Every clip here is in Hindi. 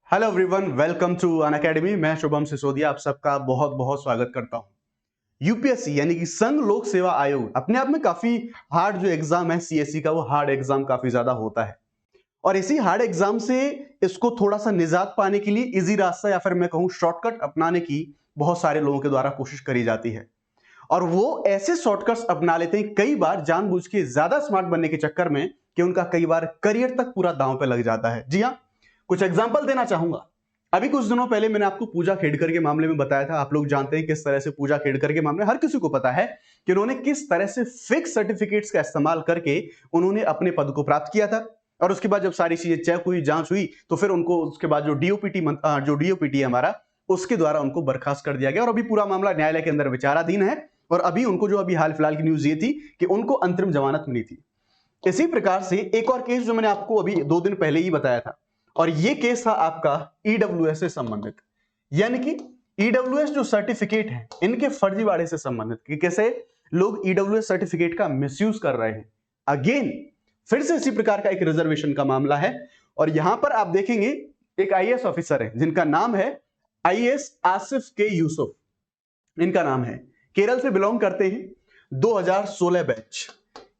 Hello everyone, welcome to Unacademy. मैं शुभम सिसोदिया आप सबका बहुत बहुत स्वागत करता हूं। यूपीएससी यानी कि संघ लोक सेवा आयोग अपने आप में काफी हार्ड जो एग्जाम है सीएससी का, वो हार्ड एग्जाम काफी ज्यादा होता है। और इसी हार्ड एग्जाम से इसको थोड़ा सा निजात पाने के लिए इजी रास्ता या फिर मैं कहूं शॉर्टकट अपनाने की बहुत सारे लोगों के द्वारा कोशिश करी जाती है। और वो ऐसे शॉर्टकट्स अपना लेते हैं कई बार जानबूझ के ज्यादा स्मार्ट बनने के चक्कर में कि उनका कई बार करियर तक पूरा दांव पे लग जाता है। जी हाँ, कुछ एग्जांपल देना चाहूंगा। अभी कुछ दिनों पहले मैंने आपको पूजा खेड़कर के मामले में बताया था। आप लोग जानते हैं किस तरह से पूजा खेड़कर के मामले, हर किसी को पता है कि उन्होंने किस तरह से फेक सर्टिफिकेट्स का इस्तेमाल करके उन्होंने अपने पद को प्राप्त किया था। और उसके बाद जब सारी चीजें चेक हुई, जांच हुई, तो फिर उनको उसके बाद जो डीओपीटी है हमारा, उसके द्वारा उनको बर्खास्त कर दिया गया। और अभी पूरा मामला न्यायालय के अंदर विचाराधीन है। और अभी उनको जो अभी हाल फिलहाल की न्यूज ये थी कि उनको अंतरिम जमानत मिली थी। इसी प्रकार से एक और केस जो मैंने आपको अभी 2 दिन पहले ही बताया था, और ये केस था आपका ईडब्ल्यूएस से संबंधित। यानी कि ईडब्ल्यूएस जो सर्टिफिकेट है इनके फर्जीवाड़े से संबंधित कि कैसे लोग ईडब्ल्यूएस सर्टिफिकेट का मिसयूज कर रहे हैं। अगेन फिर से इसी प्रकार का एक रिजर्वेशन का मामला है। और यहां पर आप देखेंगे एक आईएएस ऑफिसर है जिनका नाम है आईएएस आसिफ के यूसुफ, इनका नाम है। केरल से बिलोंग करते हैं। 2016 बैच,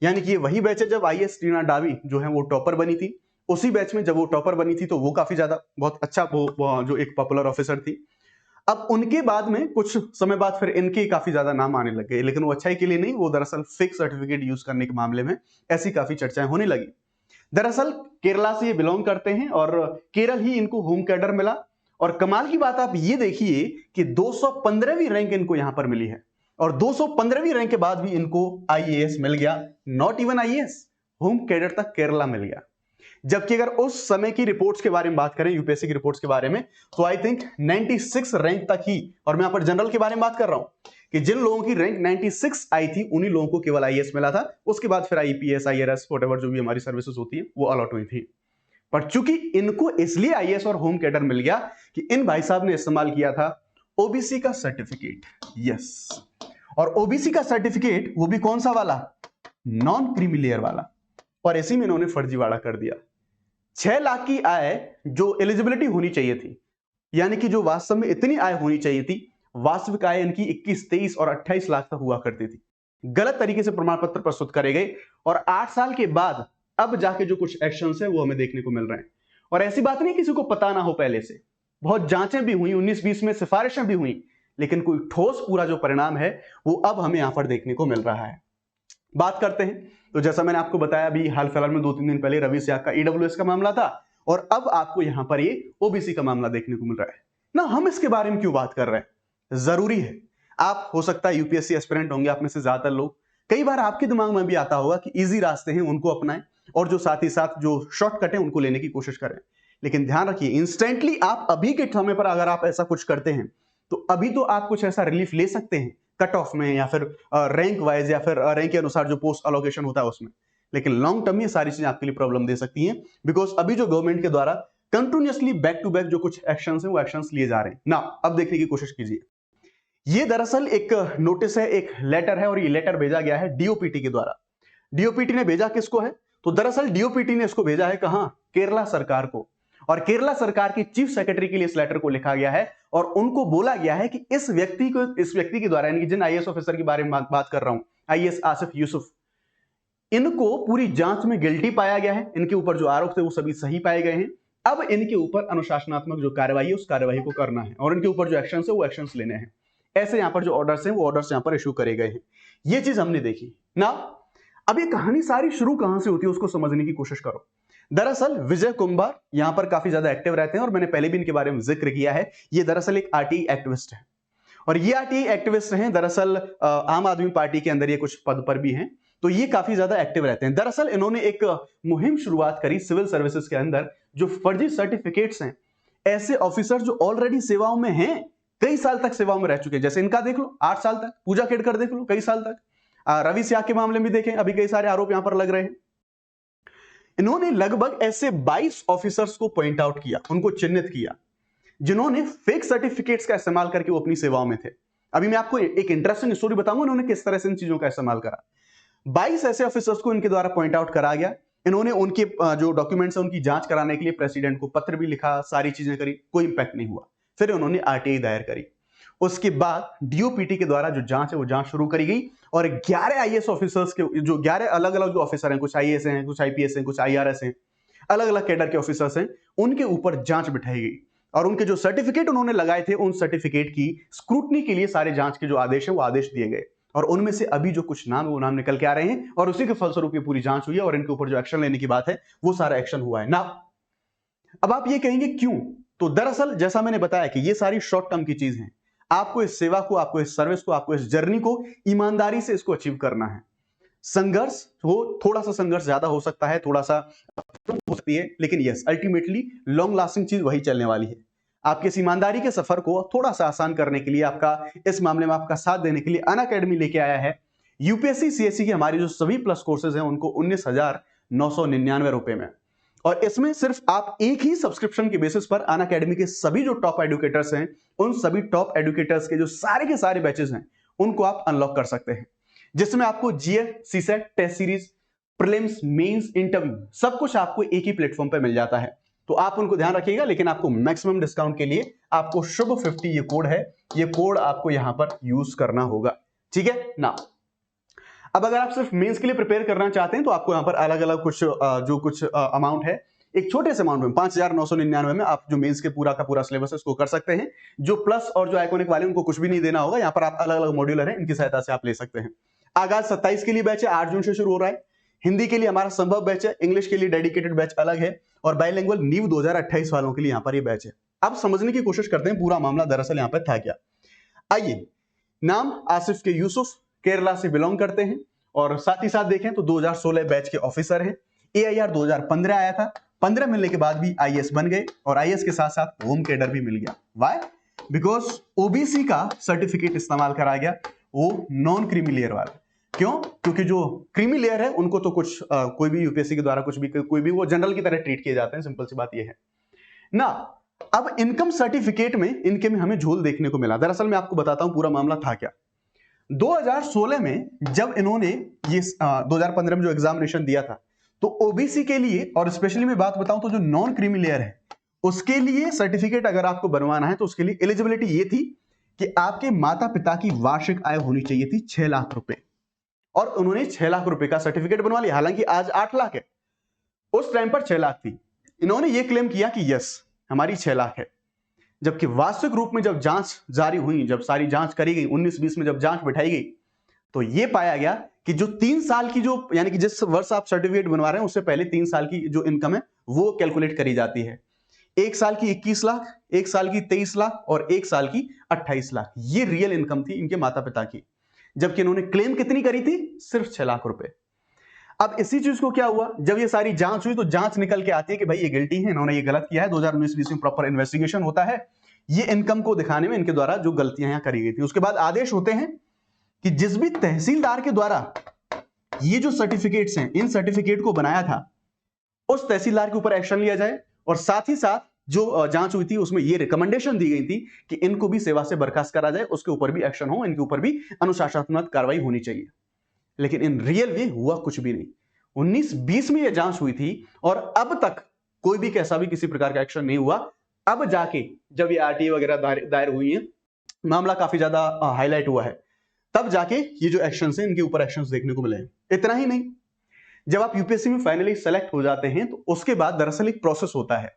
यानी कि ये वही बैच है जब आईएएस टीना डावी जो है वो टॉपर बनी थी। उसी बैच में जब वो टॉपर बनी थी तो वो काफी ज्यादा बहुत अच्छा वो जो एक पॉपुलर ऑफिसर थी। अब उनके बाद में कुछ समय बाद फिर इनके काफी ज्यादा नाम आने लग गए, लेकिन वो अच्छाई के लिए नहीं, वो दरअसल फेक सर्टिफिकेट यूज करने के मामले में ऐसी काफी चर्चाएं होने लगी। दरअसल केरला से ये बिलोंग करते हैं और केरल ही इनको होम कैडर मिला। और कमाल की बात आप ये देखिए कि 215वीं रैंक इनको यहां पर मिली है। और 215वीं रैंक के बाद भी इनको आईएएस मिल गया। Not even IAS, home cadre तक केरला मिल गया। जबकि अगर उस समय की रिपोर्ट्स के बारे में बात करें, यूपीएससी की रिपोर्ट्स के बारे में, तो आई थिंक 96 रैंक तक ही, और मैं यहां पर जनरल के बारे में बात कर रहा हूं कि जिन लोगों की रैंक 96 आई थी उन्हीं लोगों को केवल आईएएस मिला था। उसके बाद फिर आईपीएस आईआरएस व्हाटएवर जो भी हमारी सर्विसेज होती है वो अलॉट हुई थी। पर चूंकि इनको इसलिए आईएएस और होम कैडर मिल गया कि इन भाई साहब ने इस्तेमाल किया था ओबीसी का सर्टिफिकेट। यस, और ओबीसी का सर्टिफिकेट वो भी कौन सा वाला, नॉन क्रीमी लेयर वाला। और इसी में इन्होंने फर्जीवाड़ा कर दिया। 6 लाख की आय जो एलिजिबिलिटी होनी चाहिए थी, यानी कि जो वास्तव में इतनी आय होनी चाहिए थी, वास्तविक आय इनकी 21, 23 और 28 लाख तक हुआ करती थी। गलत तरीके से प्रमाण पत्र प्रस्तुत करे गए और 8 साल के बाद अब जाके जो कुछ एक्शंस है वो हमें देखने को मिल रहे हैं। और ऐसी बात नहीं किसी को पता ना हो पहले से, बहुत जांचें भी हुई, 19-20 में सिफारिशें भी हुई, लेकिन कोई ठोस पूरा जो परिणाम है वो अब हमें यहां पर देखने को मिल रहा है। बात करते हैं तो जैसा मैंने आपको बताया अभी हाल फिलहाल में 2-3 दिन पहले रवि सियाग का ईडब्ल्यूएस का मामला था, और अब आपको यहां पर ये ओबीसी का मामला देखने को मिल रहा है ना। हम इसके बारे में क्यों बात कर रहे हैं, जरूरी है। आप हो सकता है यूपीएससी एस्पिरेंट होंगे, आप में से ज्यादातर लोग, कई बार आपके दिमाग में भी आता होगा कि इजी रास्ते हैं उनको अपनाएं और जो साथ ही साथ जो शॉर्टकट है उनको लेने की कोशिश करें। लेकिन ध्यान रखिए, इंस्टेंटली आप अभी के समय पर अगर आप ऐसा कुछ करते हैं तो अभी तो आप कुछ ऐसा रिलीफ ले सकते हैं कट ऑफ में या फिर रैंक वाइज या फिर रैंक के अनुसार जो पोस्ट अलोकेशन होता है उसमें, लेकिन लॉन्ग टर्म में ये सारी चीजें आपके लिए प्रॉब्लम दे सकती हैं। बिकॉज अभी जो गवर्नमेंट के द्वारा कंटिन्यूअसली बैक टू बैक जो कुछ एक्शंस हैं वो एक्शंस लिए जा रहे हैं ना। अब देखने की कोशिश कीजिए, ये दरअसल एक नोटिस है, एक लेटर है, और ये लेटर भेजा गया है डीओपीटी के द्वारा। डीओपीटी ने भेजा किसको है, तो दरअसल डीओपीटी ने इसको भेजा है कहां, केरला सरकार को। और केरला सरकार की चीफ सेक्रेटरी के लिए इस लेटर को लिखा गया है और उनको बोला गया है कि इस व्यक्ति के द्वारा, यानी कि जिन आईएएस ऑफिसर के बारे में बात कर रहा हूं, आईएएस आसिफ यूसुफ, इनको पूरी जांच में गिल्टी पाया गया है। इनके ऊपर जो आरोप थे वो सभी सही पाए गए हैं। अब इनके ऊपर अनुशासनात्मक जो कार्यवाही है उस कार्यवाही को करना है और इनके ऊपर जो एक्शन है वो एक्शन लेने हैं। ऐसे यहां पर जो ऑर्डर्स हैं वो ऑर्डर्स यहां पर इशू करे गए हैं। ये चीज हमने देखी ना। अब ये कहानी सारी शुरू कहां से होती है उसको समझने की कोशिश करो। दरअसल विजय कुंभार यहां पर काफी ज्यादा एक्टिव रहते हैं और मैंने पहले भी इनके बारे में जिक्र किया है। ये दरअसल एक आरटीआई एक्टिविस्ट है और ये आरटीआई एक्टिविस्ट हैं। दरअसल आम आदमी पार्टी के अंदर ये कुछ पद पर भी हैं, तो ये काफी ज्यादा एक्टिव रहते हैं। दरअसल इन्होंने एक मुहिम शुरुआत करी सिविल सर्विसेज के अंदर, जो फर्जी सर्टिफिकेट्स हैं, ऐसे ऑफिसर जो ऑलरेडी सेवाओं में हैं, कई साल तक सेवाओं में रह चुके हैं, जैसे इनका देख लो 8 साल तक, पूजा खेड़कर देख लो कई साल तक, रवि सियाग के मामले में देखें अभी कई सारे आरोप यहां पर लग रहे हैं। इन्होंने लगभग ऐसे 22 ऑफिसर्स को पॉइंट आउट किया, उनको चिन्हित किया, जिन्होंने फेक सर्टिफिकेट्स का इस्तेमाल करके वो अपनी सेवाओं में थे। अभी मैं आपको एक इंटरेस्टिंग स्टोरी बताऊंगा उन्होंने किस तरह से इन चीजों का इस्तेमाल करा। 22 ऐसे ऑफिसर्स को इनके द्वारा पॉइंट आउट करा गया। इन्होंने उनके जो डॉक्यूमेंट्स है उनकी जांच कराने के लिए प्रेसिडेंट को पत्र भी लिखा, सारी चीजें करी, कोई इंपैक्ट नहीं हुआ। फिर उन्होंने आरटीआई दायर करी। उसके बाद डीओपीटी के द्वारा जो जांच है वो जांच शुरू करी गई और 11 आईएएस ऑफिसर्स के जो 11 अलग अलग जो ऑफिसर हैं, कुछ आईएएस हैं, कुछ आईपीएस हैं, कुछ आईआरएस हैं, अलग अलग कैडर के ऑफिसर्स हैं, उनके ऊपर जांच बिठाई गई और उनके जो सर्टिफिकेट उन्होंने लगाए थे उन सर्टिफिकेट की स्क्रूटनी के लिए सारे जांच के जो आदेश है वो आदेश दिए गए और उनमें से अभी जो कुछ नाम है वो नाम निकल के आ रहे हैं और उसी के फलस्वरूप ये पूरी जांच हुई है और इनके ऊपर जो एक्शन लेने की बात है वो सारा एक्शन हुआ है ना। अब आप ये कहेंगे क्यों? तो दरअसल जैसा मैंने बताया कि ये सारी शॉर्ट टर्म की चीज है। आपको इस सेवा को, आपको इस सर्विस को, आपको इस जर्नी को ईमानदारी से इसको अचीव करना है। संघर्ष हो, थोड़ा सा संघर्ष ज्यादा हो सकता है, थोड़ा सा हो सकती है, लेकिन यस अल्टीमेटली लॉन्ग लास्टिंग चीज वही चलने वाली है। आपके इस ईमानदारी के सफर को थोड़ा सा आसान करने के लिए, आपका इस मामले में आपका साथ देने के लिए अनअकैडमी लेके आया है यूपीएससी सीएससी के हमारी जो सभी प्लस कोर्सेज हैं उनको 19,999 रुपए में। और इसमें सिर्फ आप एक ही सब्सक्रिप्शन के बेसिस पर अनअकैडमी के सभी जो टॉप एडुकेटर्स हैं, उन सभी टॉप एडुकेटर्स के जो सारे के सारे बैचेस हैं उनको आप अनलॉक कर सकते हैं, जिसमें आपको GS, CSAT, test series, prelims, mains, interview सब कुछ आपको एक ही प्लेटफॉर्म पे मिल जाता है। तो आप उनको ध्यान रखिएगा, लेकिन आपको मैक्सिमम डिस्काउंट के लिए आपको शुभ 50 ये कोड है, ये कोड आपको यहां पर यूज करना होगा, ठीक है ना। अब अगर आप सिर्फ मेंस के लिए प्रिपेयर करना चाहते हैं तो आपको यहां पर अलग अलग कुछ अमाउंट है, एक छोटे से अमाउंट में 5,999 में आप जो मेंस के पूरा का पूरा सिलेबस है उसको कर सकते हैं। जो प्लस और जो आइकॉनिक वाले उनको कुछ भी नहीं देना होगा, यहाँ पर आप अलग अलग मॉड्यूलर है, इनकी सहायता से आप ले सकते हैं। आगाज 27 के लिए बैच है, 8 जून से शुरू हो रहा है। हिंदी के लिए हमारा संभव बैच है, इंग्लिश के लिए डेडिकेटेड बैच अलग है और बाइलिंगुअल नीव 2028 वालों के लिए यहाँ पर ये बैच है। अब समझने की कोशिश करते हैं पूरा मामला दरअसल यहाँ पर था क्या। आइए, नाम आसिफ के यूसुफ, केरला से बिलोंग करते हैं और साथ ही साथ देखें तो 2016 बैच के ऑफिसर हैं। एआईआर 2015 आया था, 15 मिलने के बाद भी आईएएस बन गए और आईएएस के साथ साथ होम कैडर भी मिल गया। व्हाई? बिकॉज ओबीसी का सर्टिफिकेट इस्तेमाल करा गया, वो नॉन क्रीमी लेयर वाला। क्यों? क्योंकि जो क्रीमी लेयर है उनको तो कुछ कोई भी यूपीएससी के द्वारा कुछ भी कोई भी वो जनरल की तरह ट्रीट किए जाते हैं, सिंपल सी बात ये है ना। अब इनकम सर्टिफिकेट में इनके में हमें झोल देखने को मिला। दरअसल मैं आपको बताता हूं पूरा मामला था क्या। 2016 में जब इन्होंने ये 2015 में जो एग्जामिनेशन दिया था तो ओबीसी के लिए, और स्पेशली मैं बात बताऊं तो जो नॉन क्रीमी लेयर है उसके लिए सर्टिफिकेट अगर आपको बनवाना है तो उसके लिए एलिजिबिलिटी ये थी कि आपके माता पिता की वार्षिक आय होनी चाहिए थी 6 लाख रुपए, और उन्होंने 6 लाख रुपए का सर्टिफिकेट बनवा लिया। हालांकि आज 8 लाख है, उस टाइम पर 6 लाख थी। इन्होंने ये क्लेम किया कि यस हमारी 6 लाख है, जबकि वास्तविक रूप में जब जांच जारी हुई, जब सारी जांच करी गई 19-20 में जब जांच बिठाई गई तो यह पाया गया कि जो 3 साल की जो, यानी कि जिस वर्ष आप सर्टिफिकेट बनवा रहे हैं उससे पहले 3 साल की जो इनकम है वो कैलकुलेट करी जाती है। 1 साल की 21 लाख, 1 साल की 23 लाख और 1 साल की 28 लाख, ये रियल इनकम थी इनके माता पिता की, जबकि इन्होंने क्लेम कितनी करी थी? सिर्फ 6 लाख रुपए। अब इसी चीज को क्या हुआ, जब ये सारी जांच हुई तो जांच निकल के आती है कि भाई ये गिल्टी है, इन्होंने ये गलत किया है। 2019-20 में प्रॉपर इन्वेस्टिगेशन होता है, ये इनकम को दिखाने में इनके द्वारा जो गलतियां यहां करी गई थी। उसके बाद आदेश होते हैं कि जिस भी तहसीलदार के द्वारा ये जो सर्टिफिकेट्स हैं, इन सर्टिफिकेट को बनाया था, उस तहसीलदार के ऊपर एक्शन लिया जाए। और साथ ही साथ जो जांच हुई थी उसमें ये रिकमेंडेशन दी गई थी कि इनको भी सेवा से बर्खास्त करा जाए, उसके ऊपर भी एक्शन हो, इनके ऊपर भी अनुशासनात्मक कार्रवाई होनी चाहिए। लेकिन इन रियल वे हुआ कुछ भी नहीं। 19-20 में यह जांच हुई थी और अब तक कोई भी कैसा भी किसी प्रकार का एक्शन नहीं हुआ। अब जाके जब ये आरटीआई वगैरह दायर हुई है, मामला काफी ज्यादा हाईलाइट हुआ है, तब जाके ये जो एक्शंस हैं इनके ऊपर एक्शंस देखने को मिले हैं। इतना ही नहीं, जब आप यूपीएससी में फाइनली सेलेक्ट हो जाते हैं तो उसके बाद दरअसल एक प्रोसेस होता है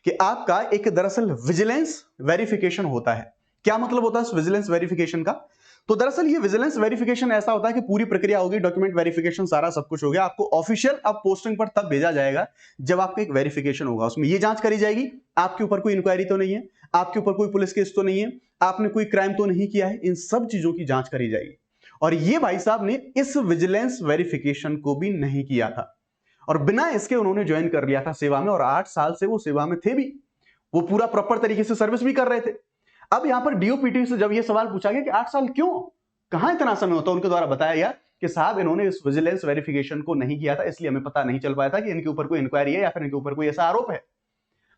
कि आपका एक दरअसल विजिलेंस वेरिफिकेशन होता है। क्या मतलब होता है इस विजिलेंस वेरिफिकेशन का? तो दरअसल ये विजिलेंस वेरिफिकेशन ऐसा होता है कि पूरी प्रक्रिया होगी, डॉक्यूमेंट वेरिफिकेशन सारा सब कुछ हो गया, आपको ऑफिशियल अब पोस्टिंग पर तब भेजा जाएगा जब आपका एक वेरिफिकेशन होगा। उसमें ये जांच करी जाएगी आपके ऊपर कोई इंक्वायरी तो नहीं है, आपके ऊपर कोई पुलिस केस तो नहीं है, आपने कोई क्राइम तो नहीं किया है, इन सब चीजों की जांच करी जाएगी। और ये भाई साहब ने इस विजिलेंस वेरिफिकेशन को भी नहीं किया था और बिना इसके उन्होंने ज्वाइन कर लिया था सेवा में, और 8 साल से वो सेवा में थे भी, वो पूरा प्रॉपर तरीके से सर्विस भी कर रहे थे। अब यहां पर डीओपीटी से जब ये सवाल पूछा गया कि 8 साल क्यों, कहां इतना समय होता, उनके द्वारा बताया गया कि साहब इन्होंने इस विजिलेंस वेरिफिकेशन को नहीं किया था, इसलिए हमें पता नहीं चल पाया था कि इनके ऊपर कोई इंक्वायरी है या फिर इनके ऊपर कोई ऐसा आरोप है।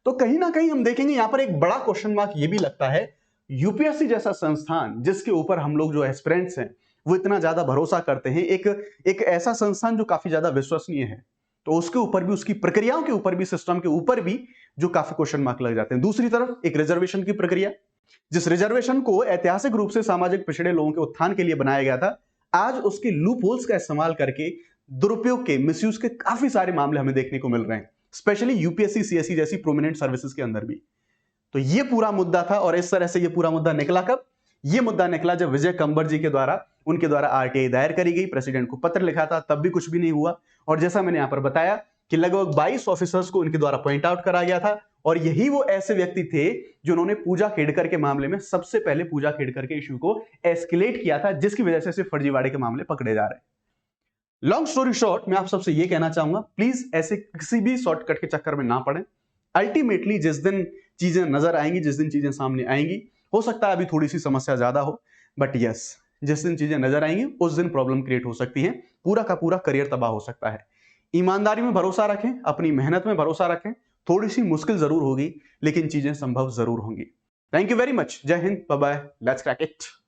तो कहीं ना कहीं हम देखेंगे यहां पर एक बड़ा क्वेश्चन मार्क ये भी लगता है, यूपीएससी जैसा संस्थान जिसके ऊपर हम लोग जो एस्पिरेंट्स हैं वो इतना ज्यादा भरोसा करते हैं, एक ऐसा संस्थान जो काफी ज्यादा विश्वसनीय है, तो उसके ऊपर भी, उसकी प्रक्रियाओं के ऊपर भी, सिस्टम के ऊपर भी जो काफी क्वेश्चन मार्क लग जाते हैं। दूसरी तरफ एक रिजर्वेशन की प्रक्रिया, जिस रिजर्वेशन को ऐतिहासिक रूप से सामाजिक पिछड़े लोगों के उत्थान के लिए बनाया गया था, आज उसके लूप होल्स का इस्तेमाल करके दुरुपयोग के, मिसयूज के काफी सारे मामले हमें देखने को मिल रहे हैं, स्पेशली यूपीएससी सीएससी जैसी प्रोमिनेंट सर्विसेज के अंदर भी। तो ये पूरा मुद्दा था, और इस तरह से ये पूरा मुद्दा निकला कब? ये मुद्दा निकला जब विजय कंबर जी के द्वारा, उनके द्वारा आरटीआई दायर करी गई, प्रेसिडेंट को पत्र लिखा था, तब भी कुछ भी नहीं हुआ। और जैसा मैंने यहां पर बताया कि लगभग 22 ऑफिसर्स को उनके द्वारा पॉइंट आउट करा गया था, और यही वो ऐसे व्यक्ति थे जिन्होंने पूजा खेड़कर के मामले में सबसे पहले पूजा खेड़कर के इश्यू को एस्केलेट किया था, जिसकी वजह से सिर्फ फर्जीवाड़े के मामले पकड़े जा रहे हैं। लॉन्ग स्टोरी शॉर्ट, मैं आप सबसे ये कहना चाहूंगा, प्लीज ऐसे किसी भी शॉर्टकट के चक्कर में ना पड़े। अल्टीमेटली जिस दिन चीजें नजर आएंगी, जिस दिन चीजें सामने आएंगी, हो सकता है अभी थोड़ी सी समस्या ज्यादा हो, बट यस, जिस दिन चीजें नजर आएंगी उस दिन प्रॉब्लम क्रिएट हो सकती है, पूरा का पूरा करियर तबाह हो सकता है। ईमानदारी में भरोसा रखें, अपनी मेहनत में भरोसा रखें, थोड़ी सी मुश्किल जरूर होगी, लेकिन चीजें संभव जरूर होंगी। Thank you very much. जय हिंद, bye bye, let's crack it.